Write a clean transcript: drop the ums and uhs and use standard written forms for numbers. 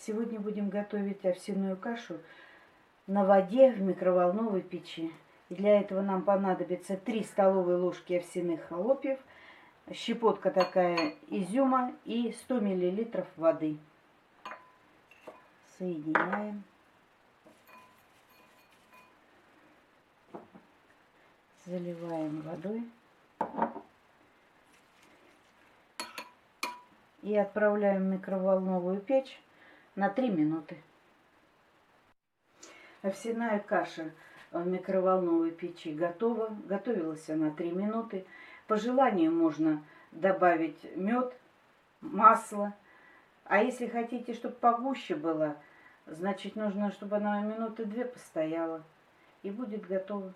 Сегодня будем готовить овсяную кашу на воде в микроволновой печи. И для этого нам понадобится 3 столовые ложки овсяных хлопьев, щепотка такая изюма и 100 мл воды. Соединяем. Заливаем водой. И отправляем в микроволновую печь на 3 минуты. Овсяная каша в микроволновой печи готова. Готовилась она 3 минуты. По желанию можно добавить мед, масло. А если хотите, чтобы погуще было, значит нужно, чтобы она минуты 2 постояла. И будет готово.